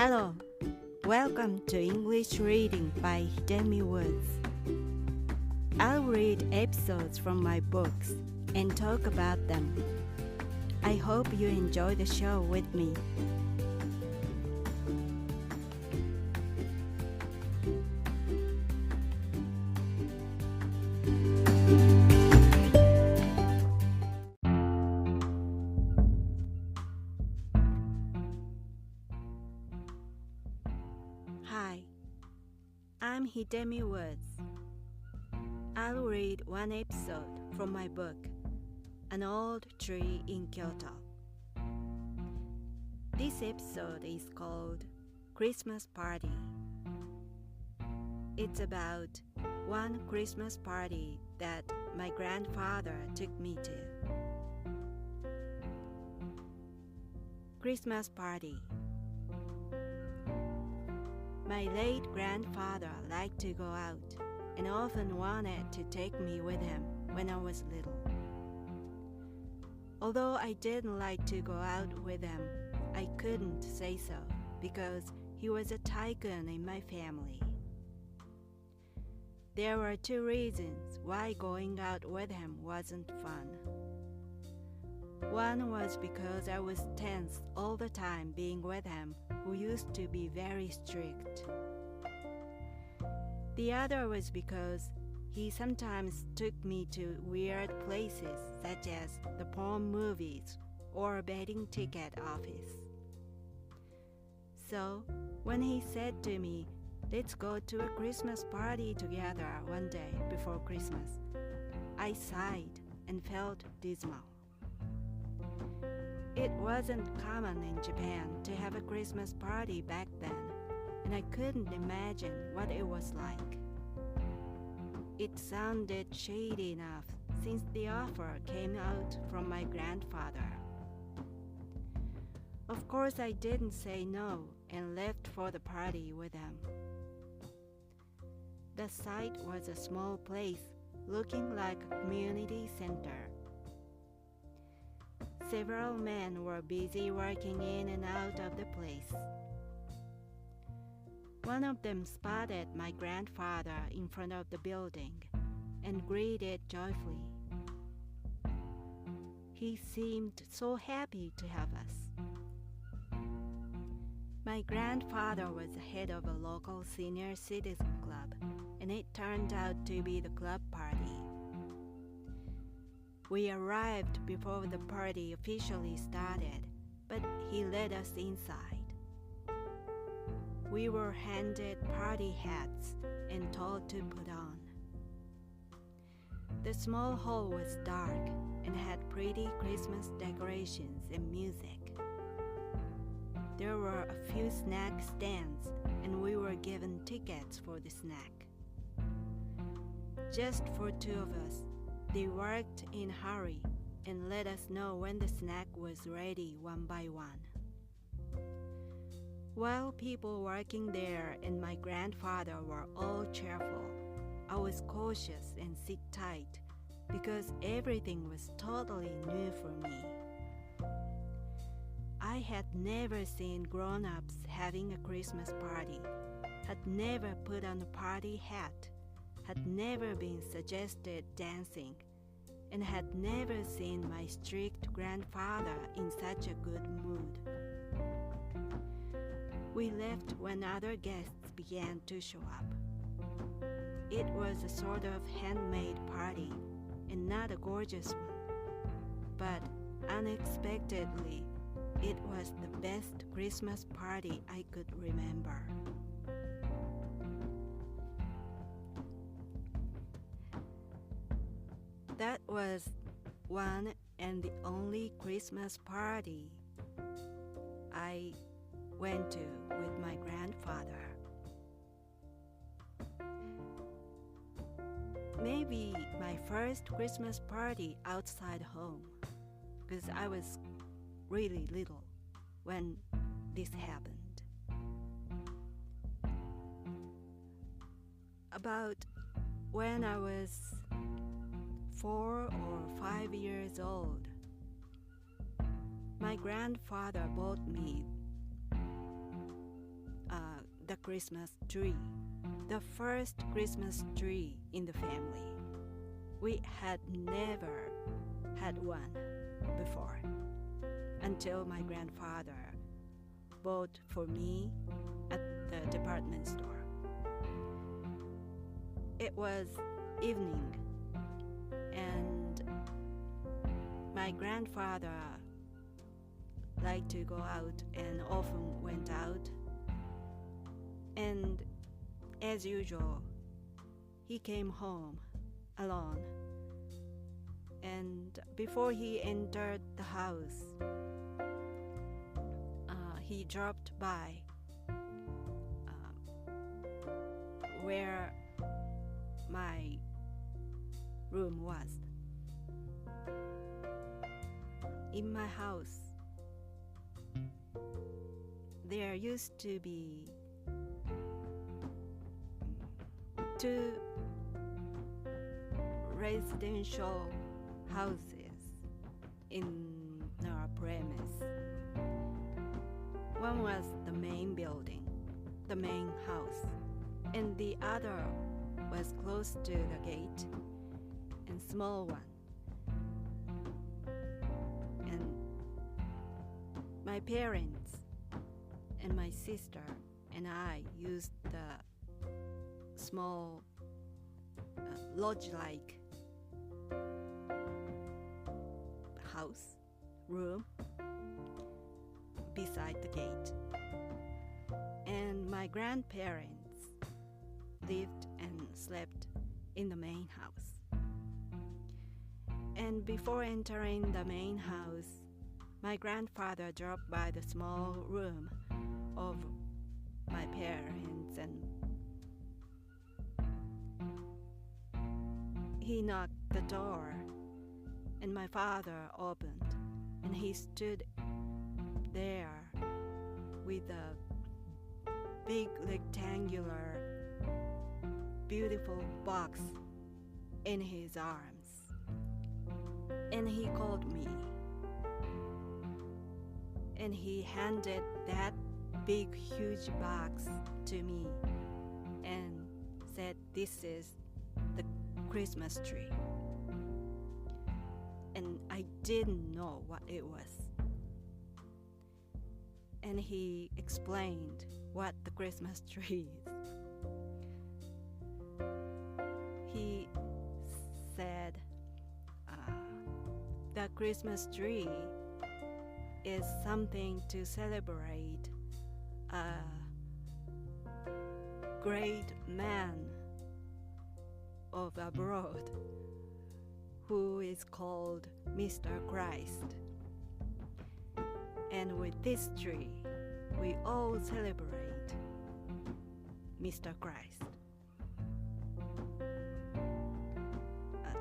Hello, welcome to English Reading by Hidemi Woods. I'll read episodes from my books and talk about them. I hope you enjoy the show with me. Hi, I'm Hidemi Woods. I'll read one episode from my book, An Old Tree in Kyoto. This episode is called Christmas Party. It's about one Christmas party that my grandfather took me to. Christmas Party. My late grandfather liked to go out and often wanted to take me with him when I was little. Although I didn't like to go out with him, I couldn't say so because he was a tycoon in my family. There were two reasons why going out with him wasn't fun. One was because I was tense all the time being with him, who used to be very strict. The other was because he sometimes took me to weird places such as the porn movies or a betting ticket office. So, when he said to me, "Let's go to a Christmas party together one day before Christmas," I sighed and felt dismal. It wasn't common in Japan to have a Christmas party back then, and I couldn't imagine what it was like. It sounded shady enough since the offer came out from my grandfather. Of course, I didn't say no and left for the party with him. The site was a small place looking like a community center. Several men were busy working in and out of the place. One of them spotted my grandfather in front of the building and greeted joyfully. He seemed so happy to have us. My grandfather was the head of a local senior citizen club, and it turned out to be the club party. We arrived before the party officially started, but he led us inside. We were handed party hats and told to put on. The small hall was dark and had pretty Christmas decorations and music. There were a few snack stands, and we were given tickets for the snack. Just for two of us, they worked in a hurry and let us know when the snack was ready one by one. While people working there and my grandfather were all cheerful, I was cautious and sit tight because everything was totally new for me. I had never seen grown-ups having a Christmas party, had never put on a party hat, had never been suggested dancing, and had never seen my strict grandfather in such a good mood. We left when other guests began to show up. It was a sort of handmade party and not a gorgeous one, but unexpectedly, it was the best Christmas party I could remember. That was one and the only Christmas party I went to with my grandfather. Maybe my first Christmas party outside home, because I was really little when this happened. About when I was 4 or 5 years old, my grandfather bought me the Christmas tree, the first Christmas tree in the family. We had never had one before until my grandfather bought for me at the department store. It was evening, and my grandfather liked to go out and often went out. And as usual, he came home alone. And before he entered the house, he dropped by where my room was. In my house, there used to be 2 residential houses in our premise. One was the main building, the main house, and the other was close to the gate, and small one. And my parents and my sister and I used the small lodge-like house room beside the gate, and my grandparents lived and slept in the main house. And before entering the main house, my grandfather dropped by the small room of my parents, and he knocked the door, and my father opened, and he stood there with a big rectangular beautiful box in his arms, and he called me, and he handed that big huge box to me and said, "This is the Christmas tree." And I didn't know what it was. And he explained what the Christmas tree is. He said, the Christmas tree is something to celebrate a great man of abroad who is called Mr. Christ. And with this tree, we all celebrate Mr. Christ.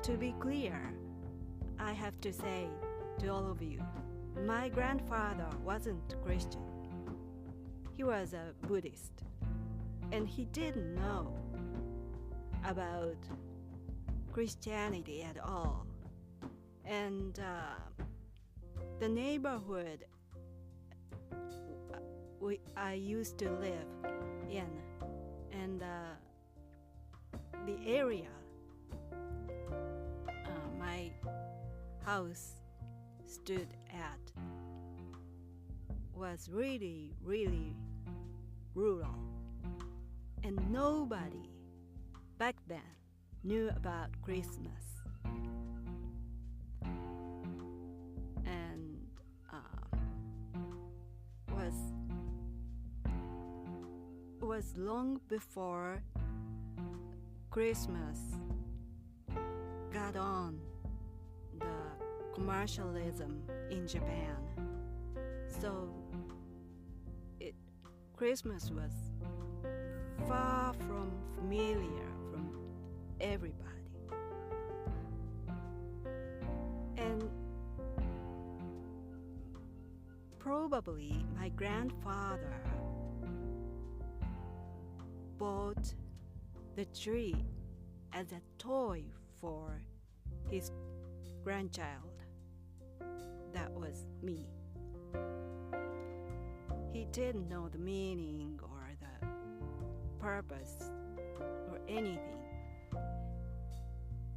To be clear, I have to say to all of you, my grandfather wasn't Christian. He was a Buddhist, and he didn't know about Christianity at all. And the neighborhood I used to live in, and the area my house stood at was really, really rural, and nobody back then knew about Christmas. And was long before Christmas got on the commercialism in Japan. So Christmas was far from familiar from everybody. And probably my grandfather bought the tree as a toy for his grandchild. That was me. He didn't know the meaning or the purpose or anything.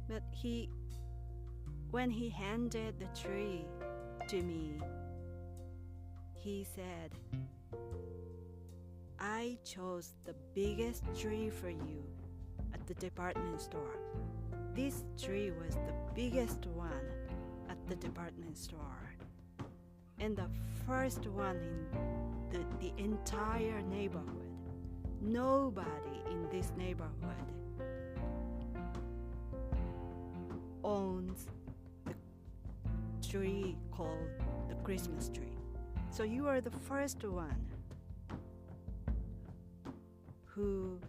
But when he handed the tree to me, he said, "I chose the biggest tree for you at the department store." This tree was the biggest one at the department store, and the first one in the entire neighborhood. Nobody in this neighborhood owns the tree called the Christmas tree. So you are the first one who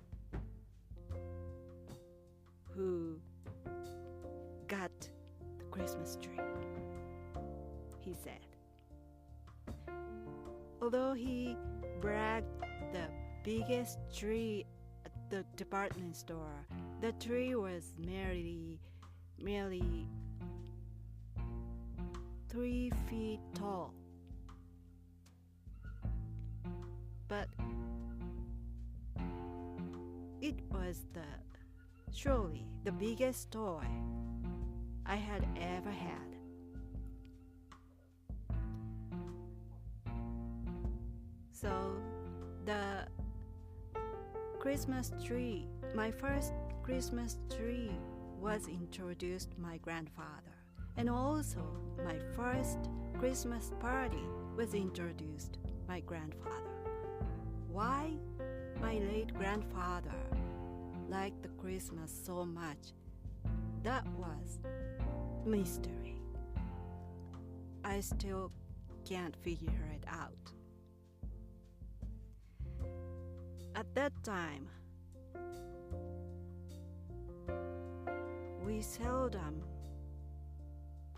got the Christmas tree, he said. Although he bragged the biggest tree at the department store, the tree was merely 3 feet tall. But it was surely the biggest toy I had ever had. So the Christmas tree, my first Christmas tree, was introduced to my grandfather, and also my first Christmas party was introduced to my grandfather. Why my late grandfather liked the Christmas so much, that was mystery. I still can't figure it out. At that time,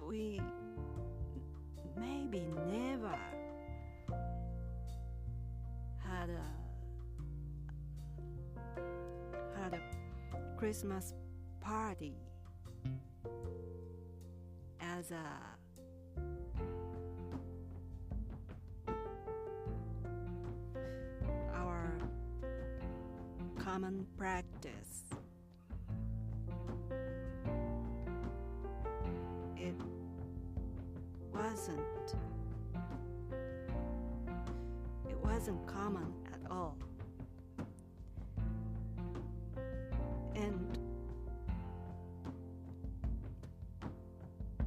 we maybe never had a Christmas party as our common practice. It wasn't common at all. And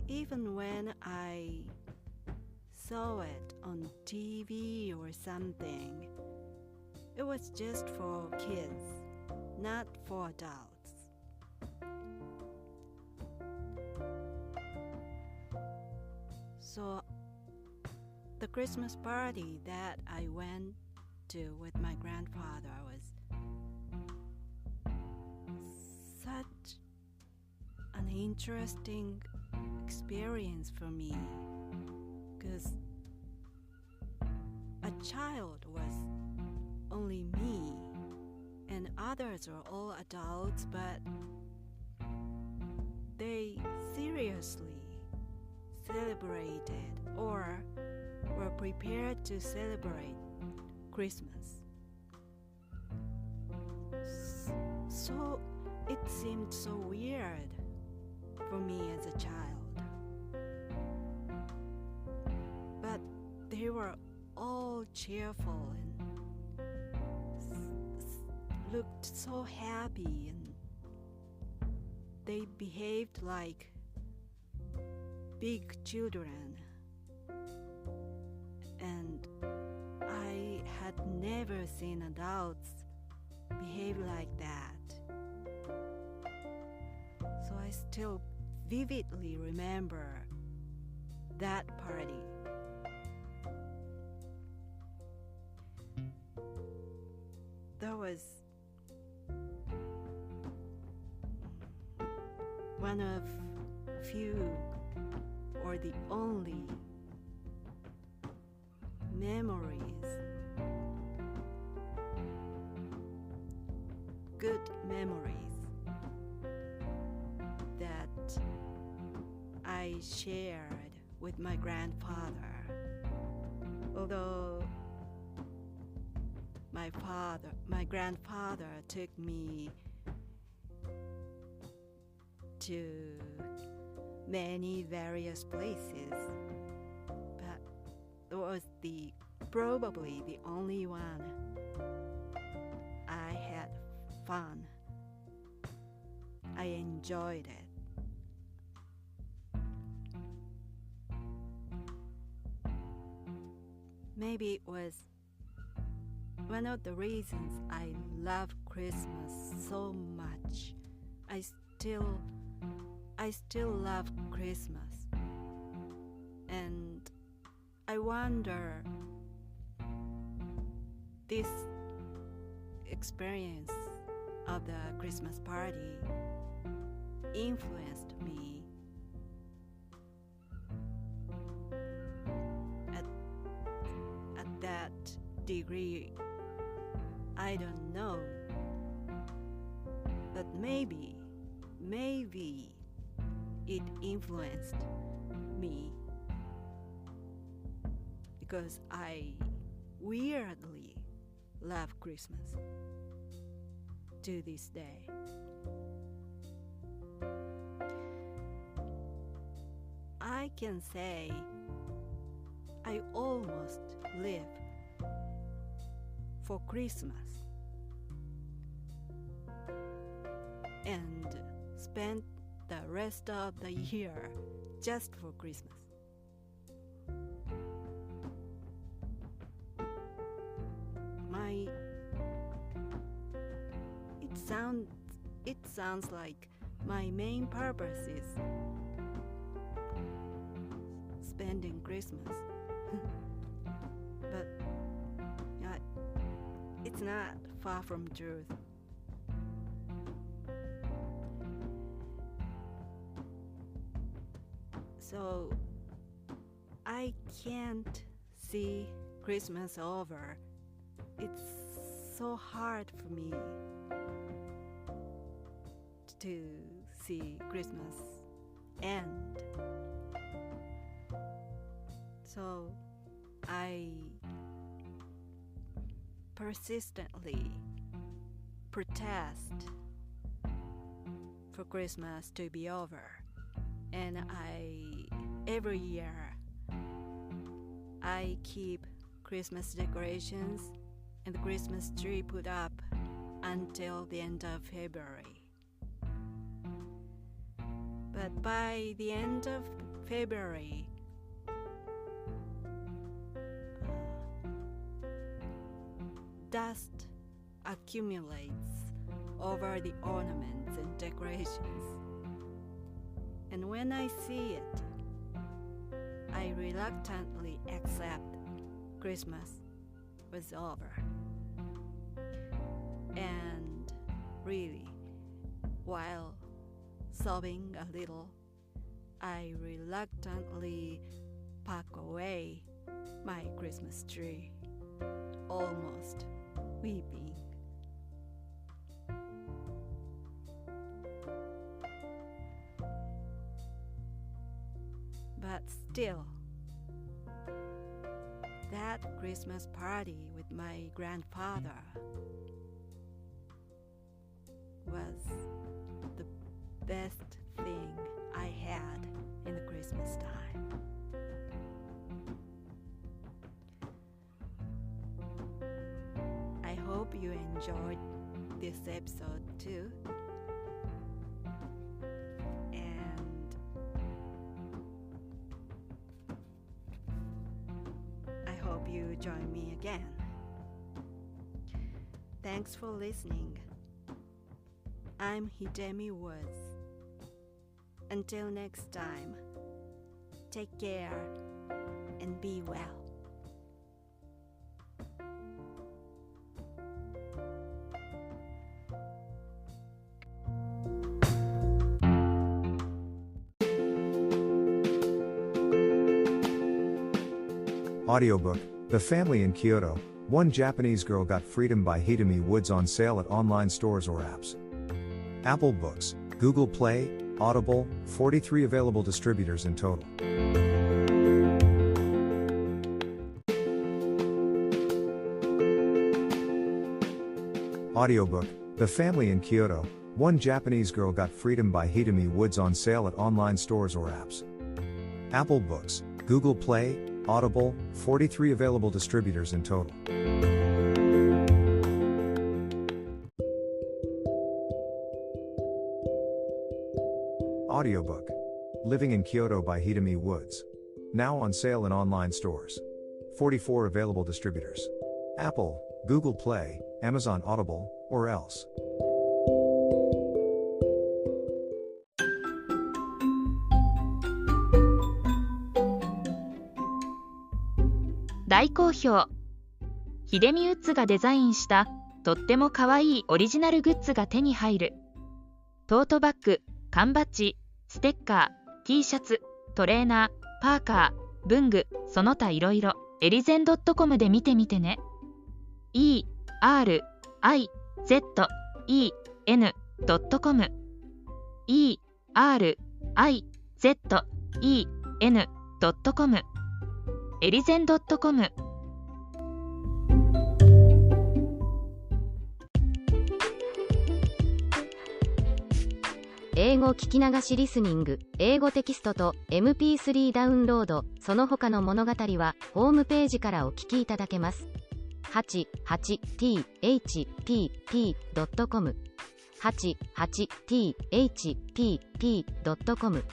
even when I saw it on TV or something, it was just for kids, not for adults. So the Christmas party that I went to with my grandfather was such an interesting experience for me, because a child was only me and others were all adults, but they seriously celebrated or were prepared to celebrate Christmas. So it seemed so weird for me as a child. But they were all cheerful and looked so happy, and they behaved like big children, and I had never seen adults behave like that. So I still vividly remember that party. That was one of few or the only memories, good memories that I shared with my grandfather. Although my grandfather took me to many various places, but it was probably the only one I had fun. I enjoyed it. Maybe it was one of the reasons I love Christmas so much. I still love Christmas. And I wonder, this experience of the Christmas party influenced me at that degree. I don't know, but maybe it influenced me because I weirdly love Christmas to this day. I can say I almost live for Christmas and spend the rest of the year just for Christmas. It sounds like my main purpose is spending Christmas. But it's not far from truth. So I can't see Christmas over. It's so hard for me to see Christmas end. So I persistently protest for Christmas to be over. And every year I keep Christmas decorations and the Christmas tree put up until the end of February. But by the end of February, dust accumulates over the ornaments and decorations. And when I see it, I reluctantly accept Christmas was over. And really, while sobbing a little, I reluctantly pack away my Christmas tree, almost weeping. But still, that Christmas party with my grandfather was the best thing I had in the Christmas time. I hope you enjoyed this episode too. And I hope you join me again. Thanks for listening. I'm Hidemi Woods. Until next time, take care and be well. Audiobook, The Family in Kyoto, One Japanese Girl Got Freedom by Hidemi Woods on sale at online stores or apps. Apple Books, Google Play, Audible, 43 available distributors in total. Audiobook, The Family in Kyoto, One Japanese Girl Got Freedom by Hidemi Woods on sale at online stores or apps. Apple Books, Google Play, Audible, 43 available distributors in total. Audiobook, Living in Kyoto by Hidemi Woods. Now on sale in online stores. 44 available distributors. Apple, Google Play, Amazon Audible, or else. 大好評。ヒデミウッズがデザインしたとってもかわいいオリジナルグッズが手に入る。トートバッグ、缶バッジ、ステッカー、T シャツ、トレーナー、パーカー、文具、その他いろいろ、エリゼン .com で見てみてね。erizen.com erizen.com エリゼン .com。 英語聞き流しリスニング、英語テキストと MP3 ダウンロード、その他の物語はホームページからお聞きいただけます。88thpp.com 88thpp.com